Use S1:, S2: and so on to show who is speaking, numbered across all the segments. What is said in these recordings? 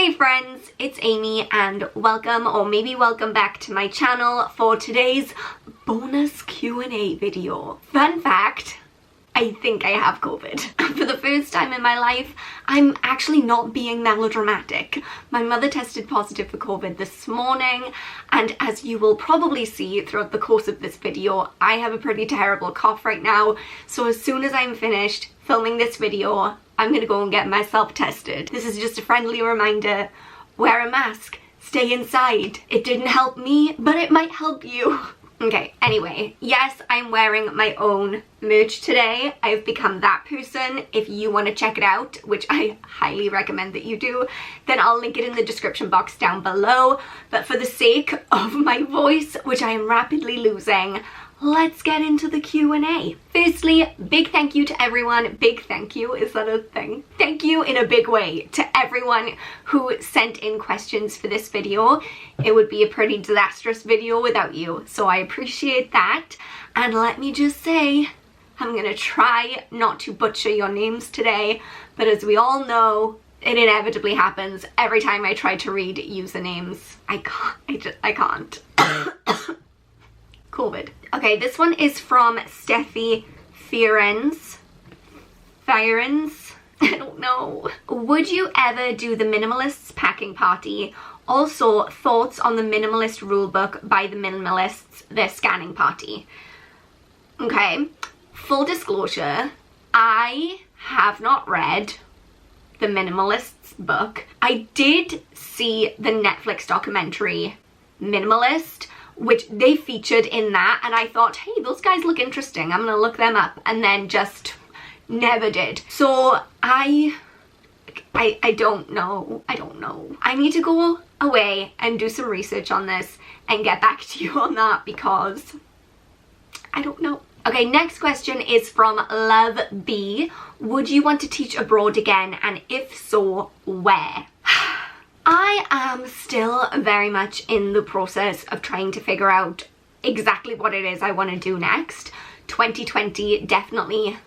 S1: Hey friends, it's Amy and welcome, or maybe welcome back to my channel for today's bonus Q&A video. Fun fact, I think I have COVID. For the first time in my life, I'm actually not being melodramatic. My mother tested positive for COVID this morning, and as you will probably see throughout the course of this video, I have a pretty terrible cough right now, so as soon as I'm finished filming this video, I'm gonna go and get myself tested. This is just a friendly reminder, wear a mask, stay inside. It didn't help me, but it might help you. Okay, anyway, yes, I'm wearing my own merch today. I've become that person. If you want to check it out, which I highly recommend that you do, then I'll link it in the description box down below. But for the sake of my voice, which I am rapidly losing, let's get into the Q&A. Firstly, big thank you to everyone. Big thank you, is that a thing? Thank you in a big way to everyone who sent in questions for this video. It would be a pretty disastrous video without you, so I appreciate that. And let me just say, I'm gonna try not to butcher your names today, but as we all know, it inevitably happens every time I try to read usernames. I can't. COVID. Okay, this one is from Steffi Fierens. I don't know. Would you ever do the Minimalists packing party? Also, thoughts on the Minimalist rulebook by the Minimalists, their scanning party. Okay, full disclosure, I have not read the Minimalists book. I did see the Netflix documentary Minimalist, which they featured in that, and I thought, hey, those guys look interesting, I'm gonna look them up, and then just never did. So I don't know. I need to go away and do some research on this and get back to you on that because I don't know. Okay, next question is from Love B. Would you want to teach abroad again, and if so, where? I am still very much in the process of trying to figure out exactly what it is I want to do next. 2020 definitely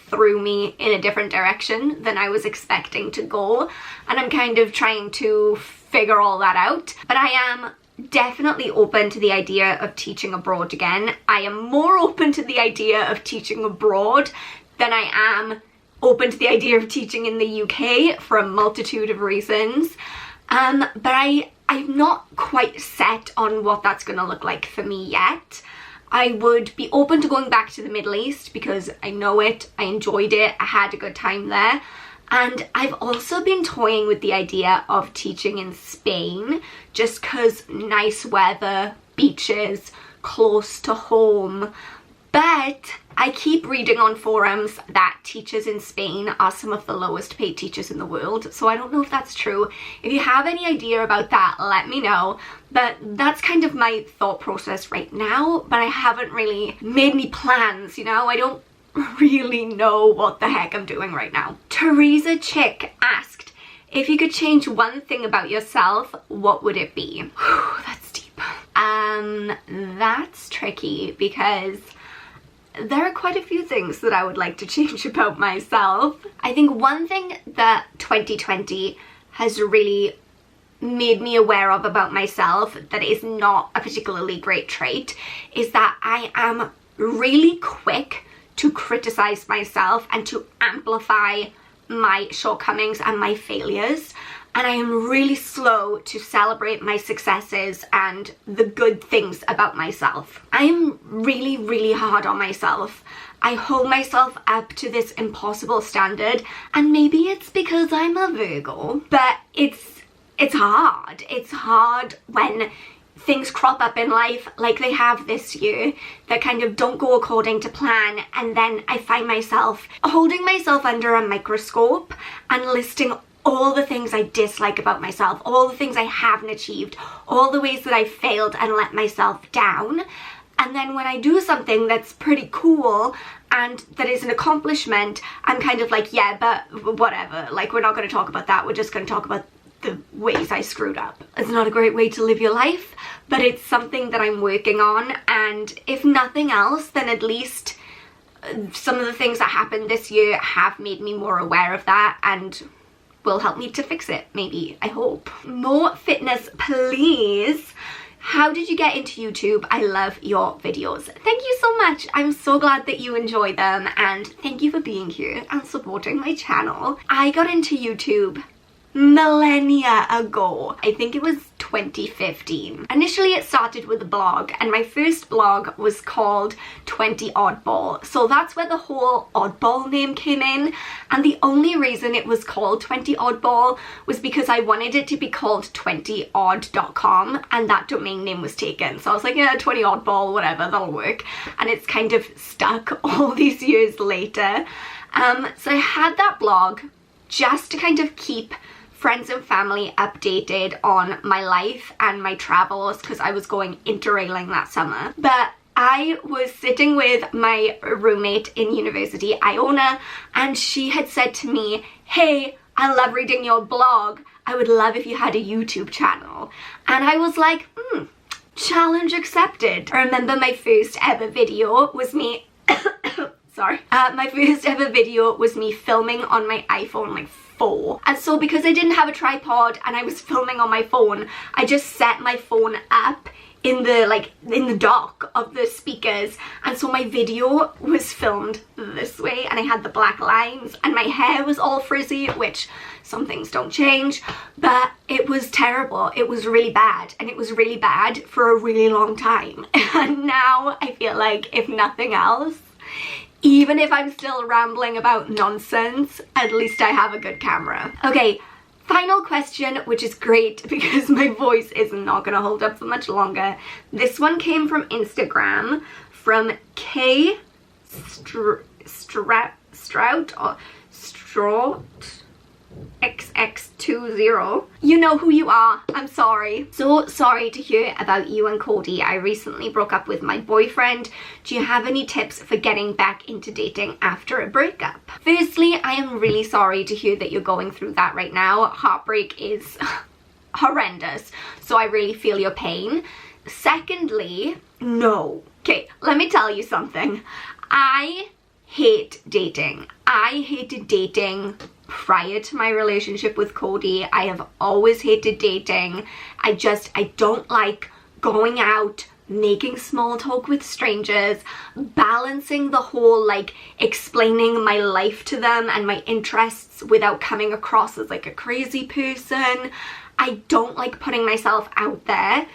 S1: threw me in a different direction than I was expecting to go, and I'm kind of trying to figure all that out. But I am definitely open to the idea of teaching abroad again. I am more open to the idea of teaching abroad than I am open to the idea of teaching in the UK for a multitude of reasons. But I'm not quite set on what that's gonna look like for me yet. I would be open to going back to the Middle East because I know it, I enjoyed it, I had a good time there. And I've also been toying with the idea of teaching in Spain just because nice weather, beaches, close to home. But I keep reading on forums that teachers in Spain are some of the lowest paid teachers in the world, so I don't know if that's true. If you have any idea about that, let me know. But that's kind of my thought process right now, but I haven't really made any plans, you know? I don't really know what the heck I'm doing right now. Teresa Chick asked, if you could change one thing about yourself, what would it be? Whew, that's deep. That's tricky because there are quite a few things that I would like to change about myself. I think one thing that 2020 has really made me aware of about myself that is not a particularly great trait is that I am really quick to criticize myself and to amplify my shortcomings and my failures. And I am really slow to celebrate my successes and the good things about myself. I am really, really hard on myself. I hold myself up to this impossible standard, and maybe it's because I'm a Virgo, but it's hard. It's hard when things crop up in life like they have this year that kind of don't go according to plan, and then I find myself holding myself under a microscope and listing all the things I dislike about myself, all the things I haven't achieved, all the ways that I failed and let myself down. And then when I do something that's pretty cool and that is an accomplishment, I'm kind of like, yeah, but whatever, like, we're not going to talk about that, we're just going to talk about the ways I screwed up. It's not a great way to live your life, but it's something that I'm working on, and if nothing else, then at least some of the things that happened this year have made me more aware of that, and will help me to fix it, maybe, I hope. More fitness, please. How did you get into YouTube? I love your videos. Thank you so much. I'm so glad that you enjoy them, and thank you for being here and supporting my channel. I got into YouTube millennia ago. I think it was 2015. Initially it started with a blog, and my first blog was called 20oddball. So that's where the whole oddball name came in, and the only reason it was called 20oddball was because I wanted it to be called 20odd.com, and that domain name was taken. So I was like, yeah, 20oddball, whatever, that'll work. And it's kind of stuck all these years later. So I had that blog just to kind of keep friends and family updated on my life and my travels, because I was going interrailing that summer. But I was sitting with my roommate in university, Iona, and she had said to me, hey, I love reading your blog. I would love if you had a YouTube channel. And I was like, challenge accepted. I remember my first ever video was me sorry. My first ever video was me filming on my iPhone, like 4. And so because I didn't have a tripod and I was filming on my phone, I just set my phone up in the dock of the speakers, and so my video was filmed this way, and I had the black lines, and my hair was all frizzy, which some things don't change, but it was terrible. It was really bad, and it was really bad for a really long time. And now I feel like, if nothing else, even if I'm still rambling about nonsense, at least I have a good camera. Okay, final question, which is great because my voice is not gonna hold up for much longer. This one came from Instagram, from K Strout or Strout XX20. You know who you are. I'm sorry. So sorry to hear about you and Cody. I recently broke up with my boyfriend. Do you have any tips for getting back into dating after a breakup? Firstly, I am really sorry to hear that you're going through that right now. Heartbreak is horrendous, so I really feel your pain. Secondly, no. Okay, let me tell you something. I hate dating. I hated dating prior to my relationship with Cody. I have always hated dating. I don't like going out, making small talk with strangers, balancing the whole like explaining my life to them and my interests without coming across as like a crazy person. I don't like putting myself out there,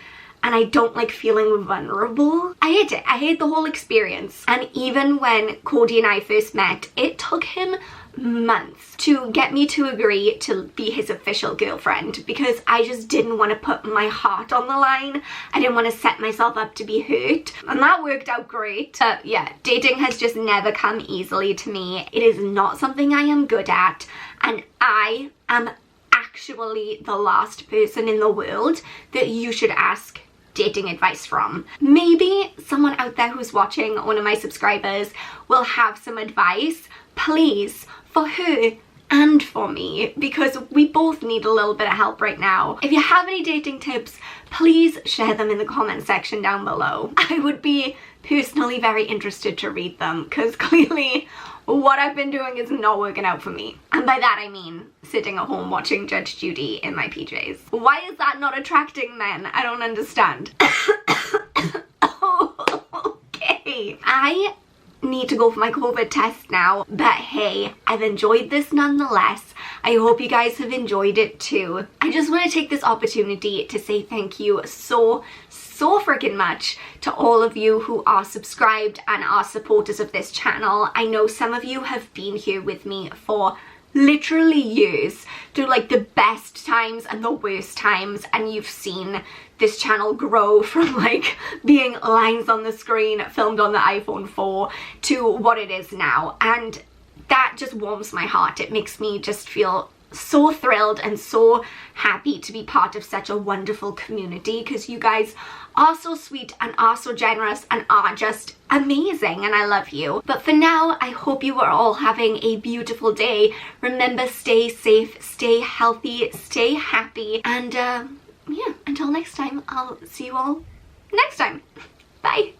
S1: and I don't like feeling vulnerable. I hate it. I hate the whole experience. And even when Cody and I first met, it took him months to get me to agree to be his official girlfriend, because I just didn't want to put my heart on the line. I didn't want to set myself up to be hurt, and that worked out great. Yeah, dating has just never come easily to me. It is not something I am good at, and I am actually the last person in the world that you should ask dating advice from. Maybe someone out there who's watching, one of my subscribers, will have some advice, please, for her and for me, because we both need a little bit of help right now. If you have any dating tips, please share them in the comment section down below. I would be personally very interested to read them, because clearly what I've been doing is not working out for me. And by that I mean sitting at home watching Judge Judy in my PJs. Why is that not attracting men? I don't understand. Okay. I need to go for my COVID test now, but hey, I've enjoyed this nonetheless. I hope you guys have enjoyed it too. I just want to take this opportunity to say thank you so freaking much to all of you who are subscribed and are supporters of this channel. I know some of you have been here with me for literally years, through like the best times and the worst times, and you've seen this channel grow from like being lines on the screen filmed on the iPhone 4 to what it is now, and that just warms my heart. It makes me just feel so thrilled and so happy to be part of such a wonderful community, because you guys are so sweet and are so generous and are just amazing, and I love you. But for now, I hope you are all having a beautiful day. Remember, stay safe, stay healthy, stay happy, and yeah, until next time, I'll see you all next time. Bye.